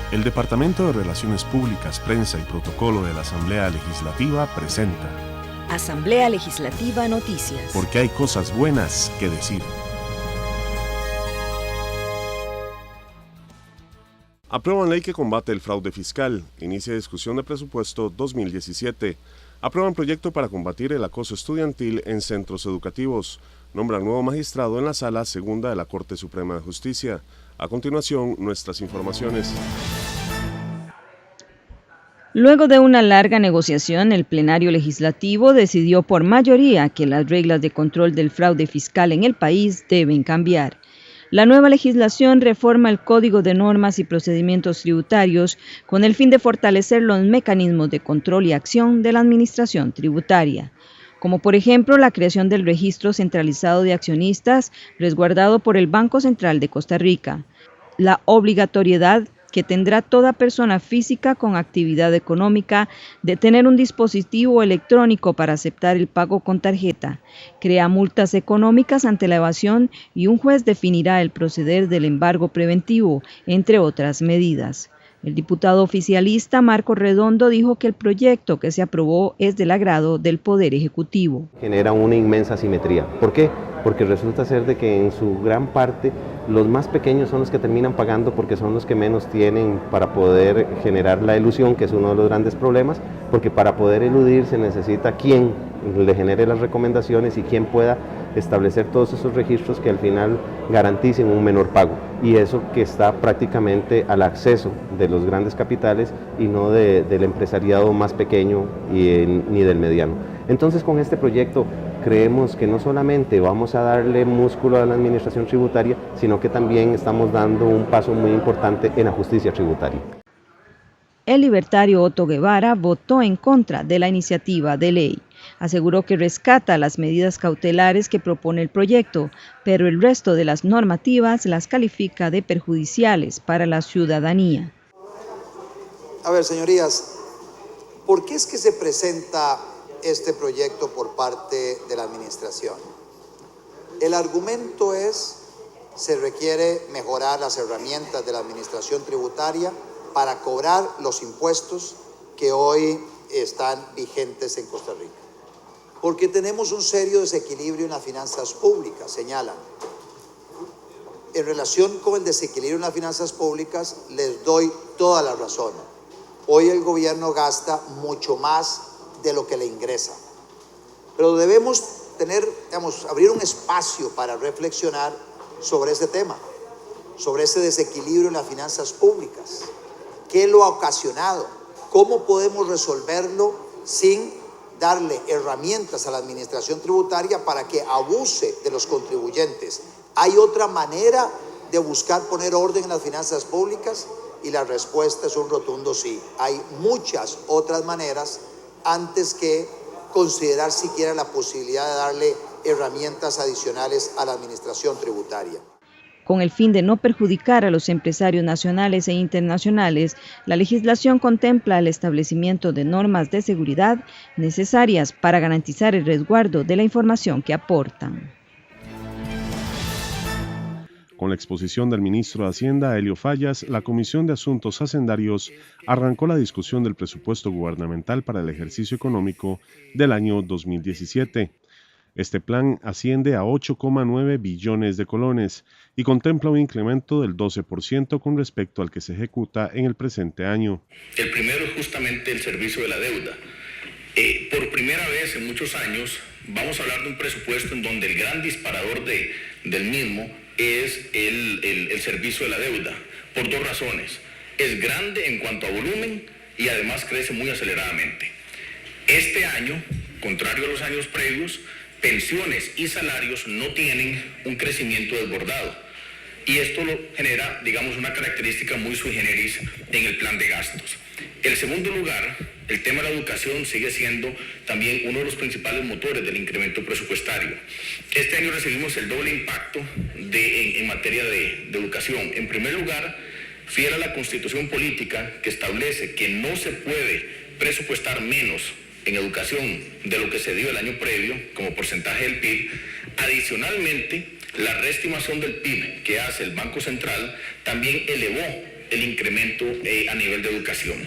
El Departamento de Relaciones Públicas, Prensa y Protocolo de la Asamblea Legislativa presenta Asamblea Legislativa Noticias. Porque hay cosas buenas que decir. Aprueban ley que combate el fraude fiscal. Inicia discusión de presupuesto 2017. Aprueban proyecto para combatir el acoso estudiantil en centros educativos. Nombran nuevo magistrado en la Sala Segunda de la Corte Suprema de Justicia. A continuación, nuestras informaciones. Luego de una larga negociación, el plenario legislativo decidió por mayoría que las reglas de control del fraude fiscal en el país deben cambiar. La nueva legislación reforma el Código de Normas y Procedimientos Tributarios con el fin de fortalecer los mecanismos de control y acción de la administración tributaria, como por ejemplo la creación del registro centralizado de accionistas resguardado por el Banco Central de Costa Rica, la obligatoriedad que tendrá toda persona física con actividad económica de tener un dispositivo electrónico para aceptar el pago con tarjeta, crea multas económicas ante la evasión y un juez definirá el proceder del embargo preventivo, entre otras medidas. El diputado oficialista Marco Redondo dijo que el proyecto que se aprobó es del agrado del Poder Ejecutivo. Genera una inmensa asimetría. ¿Por qué? Porque resulta ser de que en su gran parte los más pequeños son los que terminan pagando porque son los que menos tienen para poder generar la elusión, que es uno de los grandes problemas, porque para poder eludir se necesita quien le genere las recomendaciones y quien pueda establecer todos esos registros que al final garanticen un menor pago, y eso que está prácticamente al acceso de los grandes capitales y no del empresariado más pequeño ni del mediano. Entonces, con este proyecto creemos que no solamente vamos a darle músculo a la administración tributaria, sino que también estamos dando un paso muy importante en la justicia tributaria. El libertario Otto Guevara votó en contra de la iniciativa de ley. Aseguró que rescata las medidas cautelares que propone el proyecto, pero el resto de las normativas las califica de perjudiciales para la ciudadanía. A ver, señorías, ¿por qué es que se presenta este proyecto por parte de la administración? El argumento es: se requiere mejorar las herramientas de la administración tributaria para cobrar los impuestos que hoy están vigentes en Costa Rica. Porque tenemos un serio desequilibrio en las finanzas públicas, señalan. En relación con el desequilibrio en las finanzas públicas, les doy toda la razón. Hoy el gobierno gasta mucho más de lo que le ingresa. Pero debemos abrir un espacio para reflexionar sobre ese tema, sobre ese desequilibrio en las finanzas públicas. ¿Qué lo ha ocasionado? ¿Cómo podemos resolverlo sin darle herramientas a la administración tributaria para que abuse de los contribuyentes? ¿Hay otra manera de buscar poner orden en las finanzas públicas? Y la respuesta es un rotundo sí. Hay muchas otras maneras antes que considerar siquiera la posibilidad de darle herramientas adicionales a la administración tributaria. Con el fin de no perjudicar a los empresarios nacionales e internacionales, la legislación contempla el establecimiento de normas de seguridad necesarias para garantizar el resguardo de la información que aportan. Con la exposición del ministro de Hacienda, Helio Fallas, la Comisión de Asuntos Hacendarios arrancó la discusión del presupuesto gubernamental para el ejercicio económico del año 2017. Este plan asciende a 8,9 billones de colones y contempla un incremento del 12% con respecto al que se ejecuta en el presente año. El primero es justamente el servicio de la deuda. Por primera vez en muchos años vamos a hablar de un presupuesto en donde el gran disparador del mismo es el servicio de la deuda, por dos razones. Es grande en cuanto a volumen y además crece muy aceleradamente. Este año, contrario a los años previos, pensiones y salarios no tienen un crecimiento desbordado. Y esto genera, digamos, una característica muy sui generis en el plan de gastos. En segundo lugar, el tema de la educación sigue siendo también uno de los principales motores del incremento presupuestario. Este año recibimos el doble impacto en materia de educación. En primer lugar, fiel a la Constitución política que establece que no se puede presupuestar menos en educación de lo que se dio el año previo como porcentaje del PIB. Adicionalmente, la reestimación del PIB que hace el Banco Central también elevó el incremento a nivel de educación.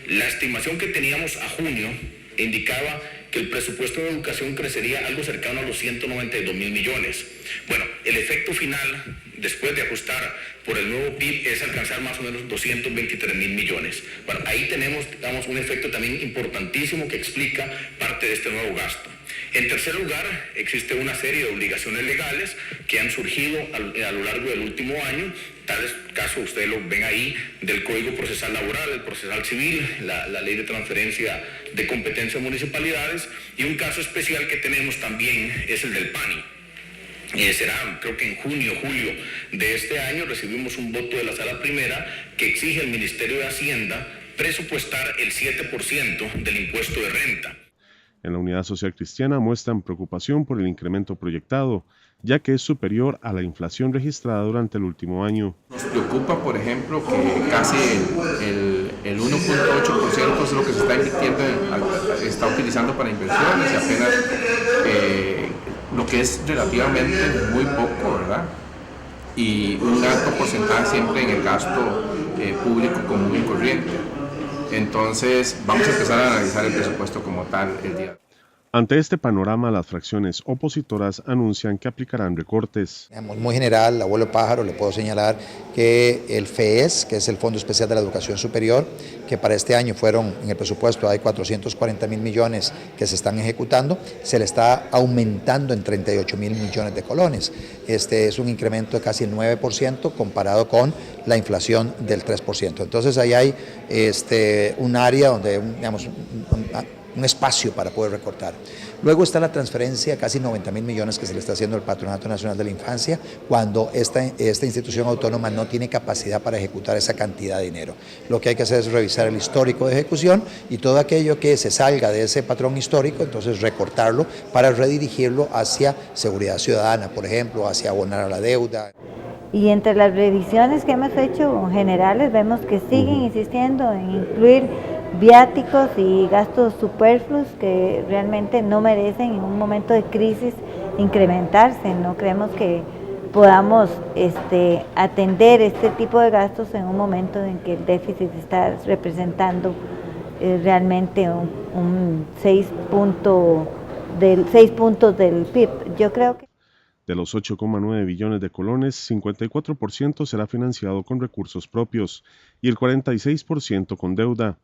La estimación que teníamos a junio indicaba que el presupuesto de educación crecería algo cercano a los 192.000 millones. Bueno, el efecto final, después de ajustar por el nuevo PIB, es alcanzar más o menos 223.000 millones. Bueno, ahí tenemos, digamos, un efecto también importantísimo que explica parte de este nuevo gasto. En tercer lugar, existe una serie de obligaciones legales que han surgido a lo largo del último año. Tales casos, ustedes lo ven ahí, del Código Procesal Laboral, el Procesal Civil, la Ley de Transferencia de Competencia a Municipalidades, y un caso especial que tenemos también es el del PANI. Será, creo que en junio, julio de este año, recibimos un voto de la Sala Primera que exige al Ministerio de Hacienda presupuestar el 7% del impuesto de renta. En la Unidad Social Cristiana muestran preocupación por el incremento proyectado, ya que es superior a la inflación registrada durante el último año. Nos preocupa, por ejemplo, que casi el 1.8% es lo que se está invirtiendo, está utilizando para inversiones, y apenas lo que es relativamente muy poco, ¿verdad? Y un alto porcentaje siempre en el gasto público común y corriente. Entonces, vamos a empezar a analizar el presupuesto como tal el día. Ante este panorama, las fracciones opositoras anuncian que aplicarán recortes. Muy general, el abuelo pájaro, le puedo señalar que el FES, que es el Fondo Especial de la Educación Superior, que para este año fueron, en el presupuesto hay 440.000 millones que se están ejecutando, se le está aumentando en 38.000 millones de colones. Este es un incremento de casi el 9% comparado con la inflación del 3%. Entonces ahí hay un área donde, digamos, un espacio para poder recortar. Luego está la transferencia, casi 90.000 millones que se le está haciendo al Patronato Nacional de la Infancia, cuando esta institución autónoma no tiene capacidad para ejecutar esa cantidad de dinero. Lo que hay que hacer es revisar el histórico de ejecución y todo aquello que se salga de ese patrón histórico, entonces recortarlo para redirigirlo hacia seguridad ciudadana, por ejemplo, hacia abonar a la deuda. Y entre las revisiones que hemos hecho generales, vemos que siguen insistiendo en incluir viáticos y gastos superfluos que realmente no merecen en un momento de crisis incrementarse. No creemos que podamos atender este tipo de gastos en un momento en que el déficit está representando realmente un 6 puntos del PIB. Yo creo que de los 8,9 billones de colones, 54% será financiado con recursos propios y el 46% con deuda.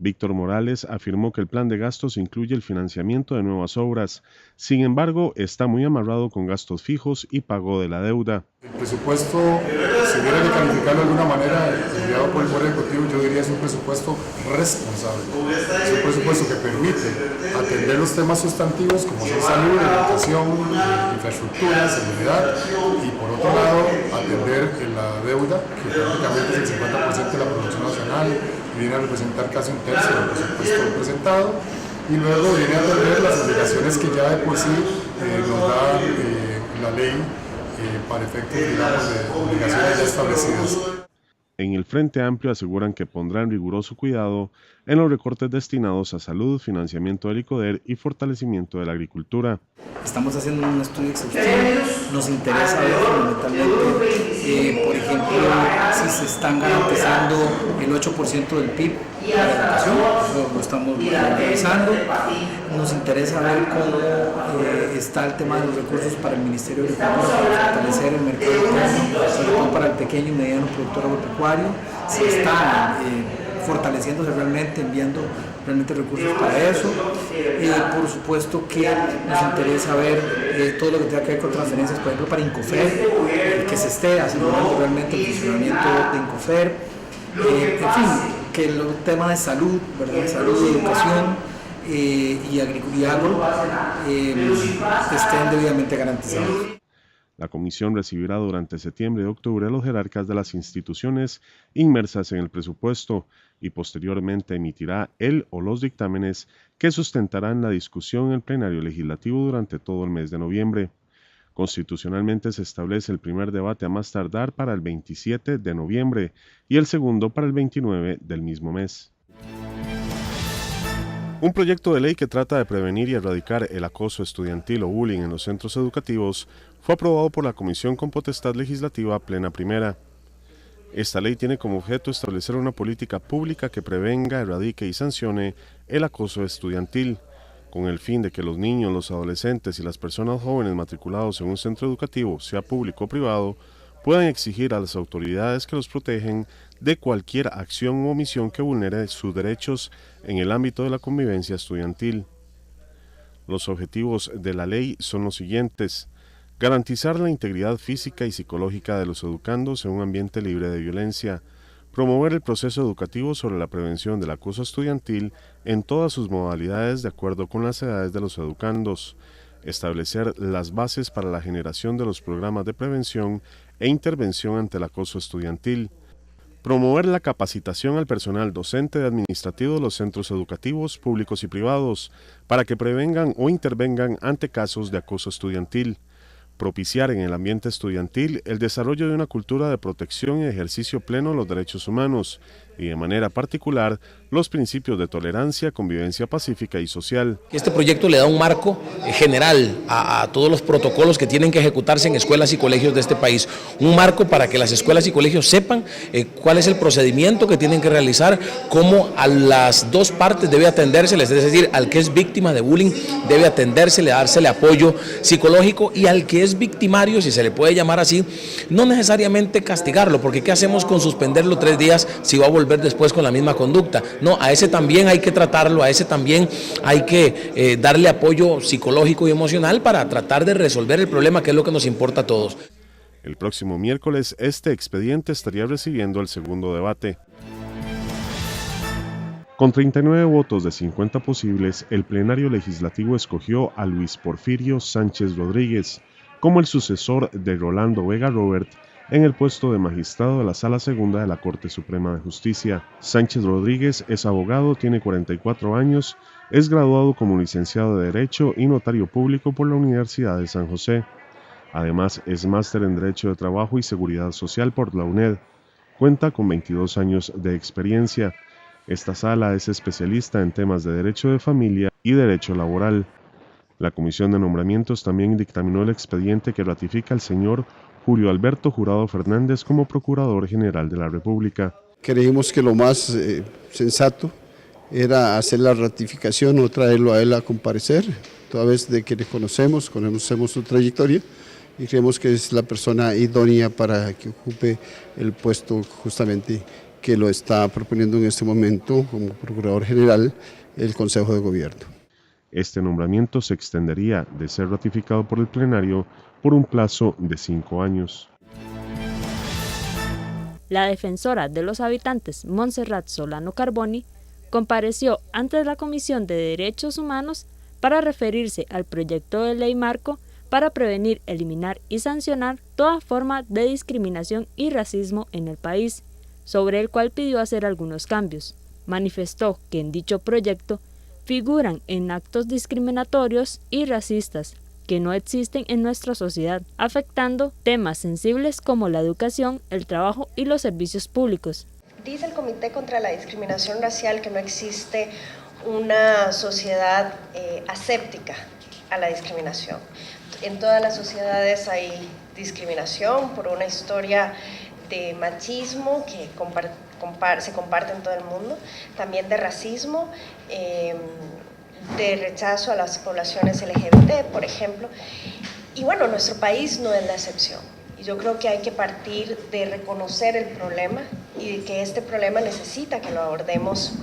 Víctor Morales afirmó que el plan de gastos incluye el financiamiento de nuevas obras, sin embargo, está muy amarrado con gastos fijos y pago de la deuda. El presupuesto, si hubiera que calificarlo de alguna manera, enviado por el Poder Ejecutivo, yo diría es un presupuesto responsable. Es un presupuesto que permite atender los temas sustantivos como son salud, educación, infraestructura, seguridad, y por otro lado, atender la deuda, que prácticamente es el 50% de la producción nacional, y viene a representar casi un tercio del presupuesto presentado, y luego viene a atender las obligaciones que ya de por sí nos da la ley para efectos, digamos, de obligaciones ya establecidas. En el Frente Amplio aseguran que pondrán riguroso cuidado en los recortes destinados a salud, financiamiento del ICODER y fortalecimiento de la agricultura. Estamos haciendo un estudio exhaustivo, nos interesa ver fundamentalmente, por ejemplo, si se están garantizando el 8% del PIB para la educación, lo estamos revisando. Nos interesa ver cómo está el tema de los recursos para el Ministerio de Agricultura para fortalecer el mercado interno, sobre todo para el pequeño y mediano productor agropecuario. Si está fortaleciéndose realmente, enviando realmente recursos para eso. Por supuesto que nos interesa ver todo lo que tenga que ver con transferencias, por ejemplo, para Incofer, que se esté asegurando realmente el funcionamiento de Incofer. En fin, que el tema de salud, ¿verdad? Salud, educación y agro estén debidamente garantizados. La comisión recibirá durante septiembre y octubre a los jerarcas de las instituciones inmersas en el presupuesto y posteriormente emitirá el o los dictámenes que sustentarán la discusión en el plenario legislativo durante todo el mes de noviembre. Constitucionalmente se establece el primer debate a más tardar para el 27 de noviembre y el segundo para el 29 del mismo mes. Un proyecto de ley que trata de prevenir y erradicar el acoso estudiantil o bullying en los centros educativos fue aprobado por la Comisión con Potestad Legislativa Plena Primera. Esta ley tiene como objeto establecer una política pública que prevenga, erradique y sancione el acoso estudiantil, con el fin de que los niños, los adolescentes y las personas jóvenes matriculados en un centro educativo, sea público o privado, puedan exigir a las autoridades que los protegen de cualquier acción u omisión que vulnere sus derechos en el ámbito de la convivencia estudiantil. Los objetivos de la ley son los siguientes: garantizar la integridad física y psicológica de los educandos en un ambiente libre de violencia, promover el proceso educativo sobre la prevención del acoso estudiantil en todas sus modalidades de acuerdo con las edades de los educandos, establecer las bases para la generación de los programas de prevención e intervención ante el acoso estudiantil, promover la capacitación al personal docente y administrativo de los centros educativos públicos y privados para que prevengan o intervengan ante casos de acoso estudiantil, propiciar en el ambiente estudiantil el desarrollo de una cultura de protección y ejercicio pleno de los derechos humanos y de manera particular los principios de tolerancia, convivencia pacífica y social. Este proyecto le da un marco general a todos los protocolos que tienen que ejecutarse en escuelas y colegios de este país, un marco para que las escuelas y colegios sepan cuál es el procedimiento que tienen que realizar, cómo a las dos partes debe atendérseles, es decir, al que es víctima de bullying debe atendérsele, dársele apoyo psicológico, y al que es victimario, si se le puede llamar así, no necesariamente castigarlo, porque ¿qué hacemos con suspenderlo 3 días si va a volver después con la misma conducta? No, a ese también hay que tratarlo, a ese también hay que darle apoyo psicológico y emocional para tratar de resolver el problema, que es lo que nos importa a todos. El próximo miércoles este expediente estaría recibiendo el segundo debate. Con 39 votos de 50 posibles, el plenario legislativo escogió a Luis Porfirio Sánchez Rodríguez como el sucesor de Rolando Vega Robert en el puesto de magistrado de la Sala Segunda de la Corte Suprema de Justicia. Sánchez Rodríguez es abogado, tiene 44 años, es graduado como licenciado de Derecho y notario público por la Universidad de San José. Además, es máster en Derecho de Trabajo y Seguridad Social por la UNED. Cuenta con 22 años de experiencia. Esta sala es especialista en temas de Derecho de Familia y Derecho Laboral. La Comisión de Nombramientos también dictaminó el expediente que ratifica al señor Julio Alberto Jurado Fernández como Procurador General de la República. Creímos que lo más sensato era hacer la ratificación o traerlo a él a comparecer, toda vez de que le conocemos su trayectoria y creemos que es la persona idónea para que ocupe el puesto justamente que lo está proponiendo en este momento como Procurador General el Consejo de Gobierno. Este nombramiento se extendería, de ser ratificado por el plenario, por un plazo de 5 años. La defensora de los habitantes, Montserrat Solano Carboni, compareció ante la Comisión de Derechos Humanos para referirse al proyecto de ley marco para prevenir, eliminar y sancionar toda forma de discriminación y racismo en el país, sobre el cual pidió hacer algunos cambios. Manifestó que en dicho proyecto figuran en actos discriminatorios y racistas que no existen en nuestra sociedad, afectando temas sensibles como la educación, el trabajo y los servicios públicos. Dice el Comité contra la Discriminación Racial que no existe una sociedad aséptica a la discriminación. En todas las sociedades hay discriminación por una historia de machismo que se comparte en todo el mundo, también de racismo, de rechazo a las poblaciones LGBT, por ejemplo. Y bueno, nuestro país no es la excepción. Y yo creo que hay que partir de reconocer el problema y de que este problema necesita que lo abordemos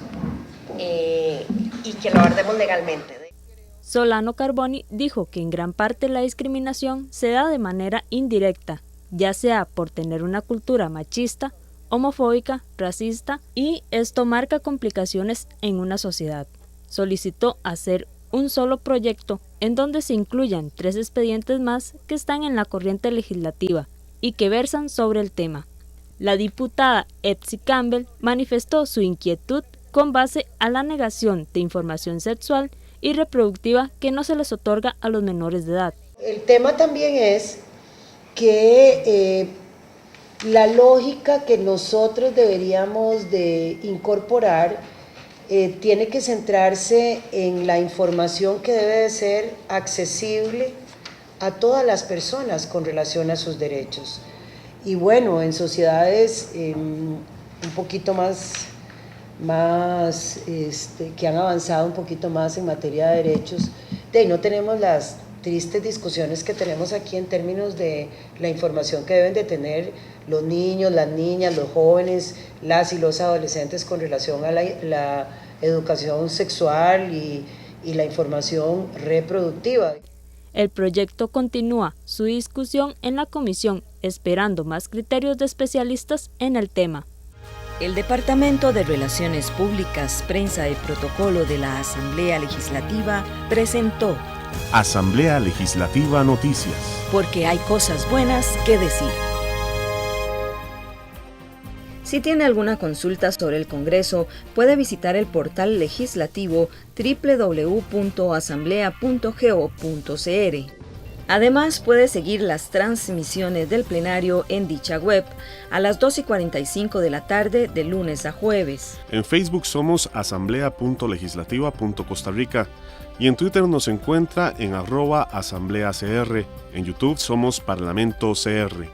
y que lo abordemos legalmente. Solano Carboni dijo que en gran parte la discriminación se da de manera indirecta, ya sea por tener una cultura machista, homofóbica, racista, y esto marca complicaciones en una sociedad. Solicitó hacer un solo proyecto en donde se incluyan 3 expedientes más que están en la corriente legislativa y que versan sobre el tema. La diputada Epsi Campbell manifestó su inquietud con base a la negación de información sexual y reproductiva que no se les otorga a los menores de edad. El tema también es que la lógica que nosotros deberíamos de incorporar tiene que centrarse en la información que debe de ser accesible a todas las personas con relación a sus derechos. Y bueno, en sociedades un poquito más que han avanzado un poquito más en materia de derechos, no tenemos las tristes discusiones que tenemos aquí en términos de la información que deben de tener los niños, las niñas, los jóvenes, las y los adolescentes con relación a la educación sexual y la información reproductiva. El proyecto continúa su discusión en la comisión, esperando más criterios de especialistas en el tema. El Departamento de Relaciones Públicas, Prensa y Protocolo de la Asamblea Legislativa presentó Asamblea Legislativa Noticias. Porque hay cosas buenas que decir. Si tiene alguna consulta sobre el Congreso, puede visitar el portal legislativo www.asamblea.go.cr. Además, puede seguir las transmisiones del plenario en dicha web a las 2:45 de la tarde de lunes a jueves. En Facebook somos asamblea.legislativa.Costa Rica y en Twitter nos encuentra en @asambleacr. En YouTube somos Parlamento CR.